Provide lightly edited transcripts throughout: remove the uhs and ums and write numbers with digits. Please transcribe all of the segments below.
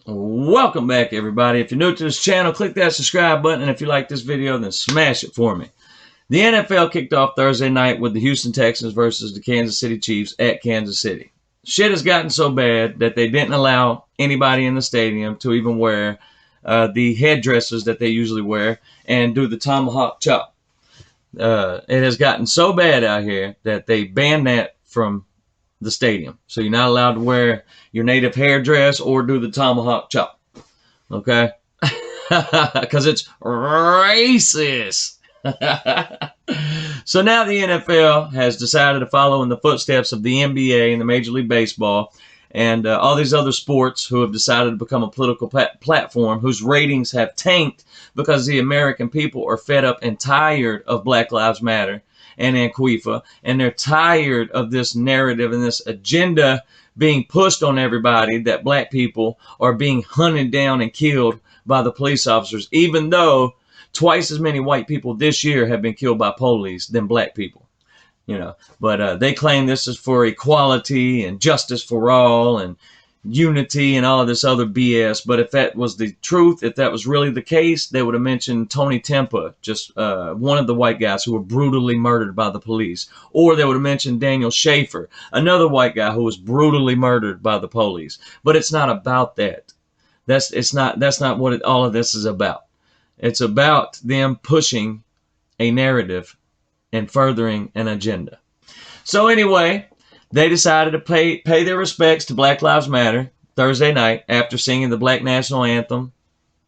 Welcome back, everybody. If you're new to this channel, click that subscribe button, and if you like this video, then smash it for me. The NFL kicked off Thursday night with the Houston Texans versus the Kansas City Chiefs at Kansas City. Shit has gotten so bad that they didn't allow anybody in the stadium to even wear the headdresses that they usually wear and do the tomahawk chop. It has gotten so bad out here that they banned that from the stadium. So you're not allowed to wear your native hairdress or do the tomahawk chop. Okay? Because it's racist. So now the NFL has decided to follow in the footsteps of the NBA and the Major League Baseball and all these other sports who have decided to become a political platform whose ratings have tanked because the American people are fed up and tired of Black Lives Matter and Antifa, and they're tired of this narrative and this agenda being pushed on everybody that black people are being hunted down and killed by the police officers, even though twice as many white people this year have been killed by police than black people. But they claim this is for equality and justice for all and unity and all of this other BS. But if that was the truth, if that was really the case, they would have mentioned Tony Tempa, just one of the white guys who were brutally murdered by the police. Or they would have mentioned Daniel Schaefer, another white guy who was brutally murdered by the police. But it's not about that. That's not what all of this is about. It's about them pushing a narrative and furthering an agenda. So anyway, they decided to pay their respects to Black Lives Matter Thursday night after singing the Black National Anthem.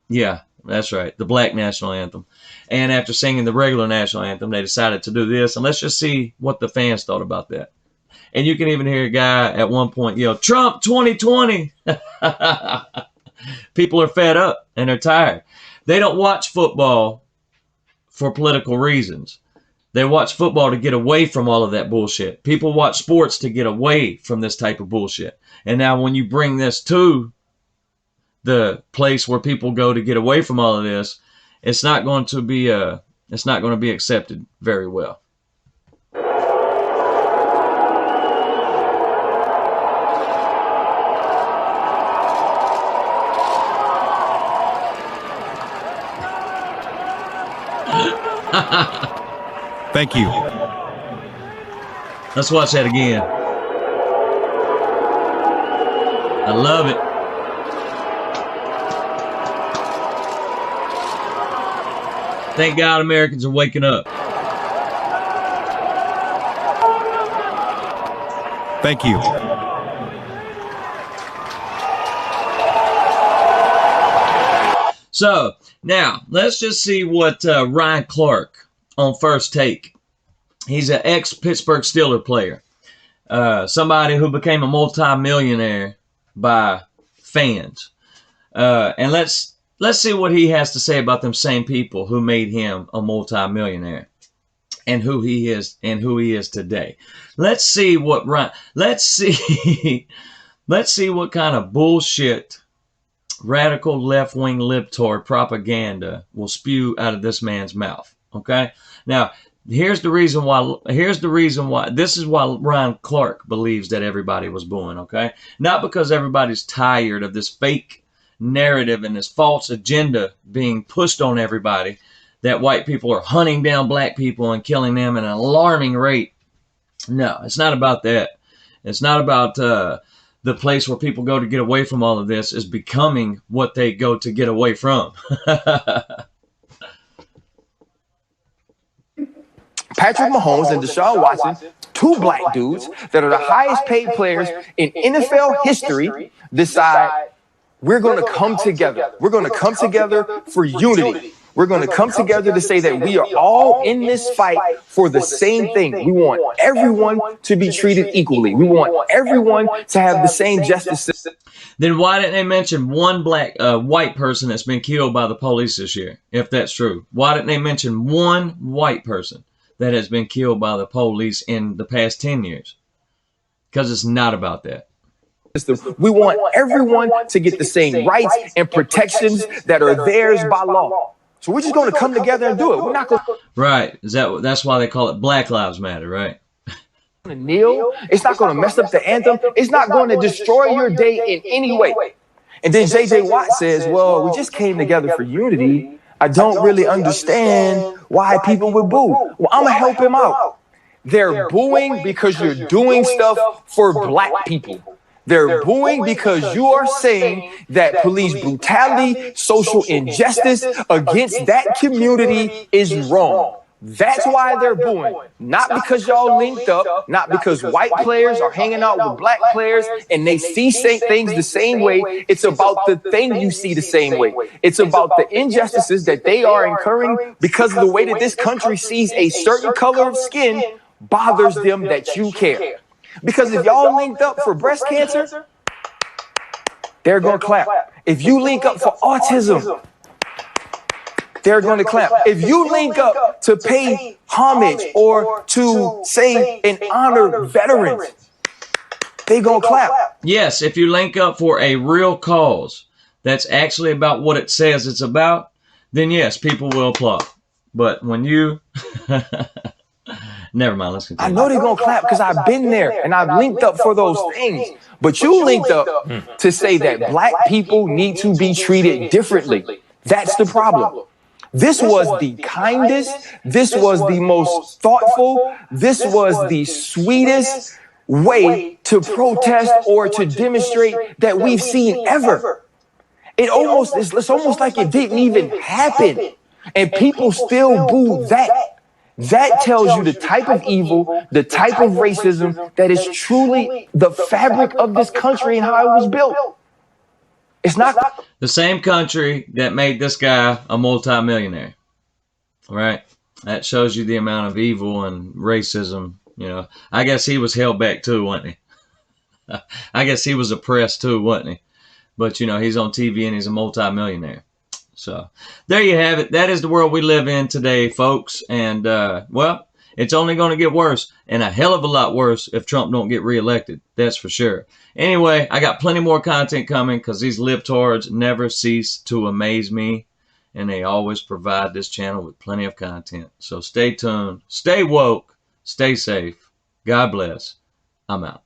Yeah, that's right, the Black National Anthem. And after singing the regular National Anthem, they decided to do this. And let's just see what the fans thought about that. And you can even hear a guy at one point yell, "Trump 2020." People are fed up and they're tired. They don't watch football for political reasons. They watch football to get away from all of that bullshit. People watch sports to get away from this type of bullshit. And now when you bring this to the place where people go to get away from all of this, it's not going to be accepted very well. Thank you. Let's watch that again. I love it. Thank God Americans are waking up. Thank you. So now let's just see what Ryan Clark on First Take. He's an ex-Pittsburgh Steelers player. Somebody who became a multi-millionaire by fans. And let's see what he has to say about them same people who made him a multi-millionaire and who he is today. Let's see what let's see what kind of bullshit radical left-wing libtard propaganda will spew out of this man's mouth. Okay? Now, here's the reason why. This is why Ryan Clark believes that everybody was booing. Okay? Not because everybody's tired of this fake narrative and this false agenda being pushed on everybody that white people are hunting down black people and killing them at an alarming rate. No, it's not about that. It's not about the place where people go to get away from all of this is becoming what they go to get away from. Patrick Mahomes and Deshaun Watson, two black dudes that are the highest paid players in NFL history, decide we're going to come together. We're going to come together for unity. We're going to come together to say that we are all in this fight for the same thing. We want everyone to be treated equally. We want everyone to have the same justice system. Then why didn't they mention one white person that's been killed by the police this year, if that's true? Why didn't they mention one white person that has been killed by the police in the past 10 years? Because it's not about that. We want everyone to get the same rights and protections that are theirs by law. So we're just going to come together and do it. We're not going to... Right. That's why they call it Black Lives Matter, right? Kneel. It's not going to mess up the anthem. It's not going to destroy your day in any way. And then J.J. Watt says, well, we just came together for unity. I don't really understand why people would boo. Well, I'm going to help him out. They're booing because you're doing stuff for black people. They're booing because you are saying that police brutality, social injustice against that community is wrong. That's why they're booing. Not because y'all linked up, not because white players are hanging out with black players and they see things the same way. It's about the thing you see the same way. It's about the injustices that they are incurring because of the way that this country sees a certain color of skin bothers them that you care. Because if y'all linked up for breast cancer, they're going to clap. If you link up for autism, they're going to clap. If you link up to pay homage or to say and honor veterans, they're going to clap. Yes, if you link up for a real cause that's actually about what it says it's about, then yes, people will applaud. But when you... Never mind, let's continue. I know they're going to clap because I've been there and I've linked up for those things. But you linked up to say that black people need to be treated differently. That's the problem. This was the kindest, this was the most thoughtful, this was the sweetest way to protest or to demonstrate that we've seen ever. It's almost like it didn't even happen. And people still boo that. That tells you the type of evil, the type of racism that is truly the fabric of this country and how it was built. It's not the same country that made this guy a multimillionaire, right? That shows you the amount of evil and racism. You know, I guess he was held back too, wasn't he? I guess he was oppressed too, wasn't he? But, you know, he's on TV and he's a multimillionaire. So there you have it. That is the world we live in today, folks. And, well, it's only going to get worse, and a hell of a lot worse if Trump don't get reelected. That's for sure. Anyway, I got plenty more content coming because these libtards never cease to amaze me, and they always provide this channel with plenty of content. So stay tuned, stay woke, stay safe. God bless. I'm out.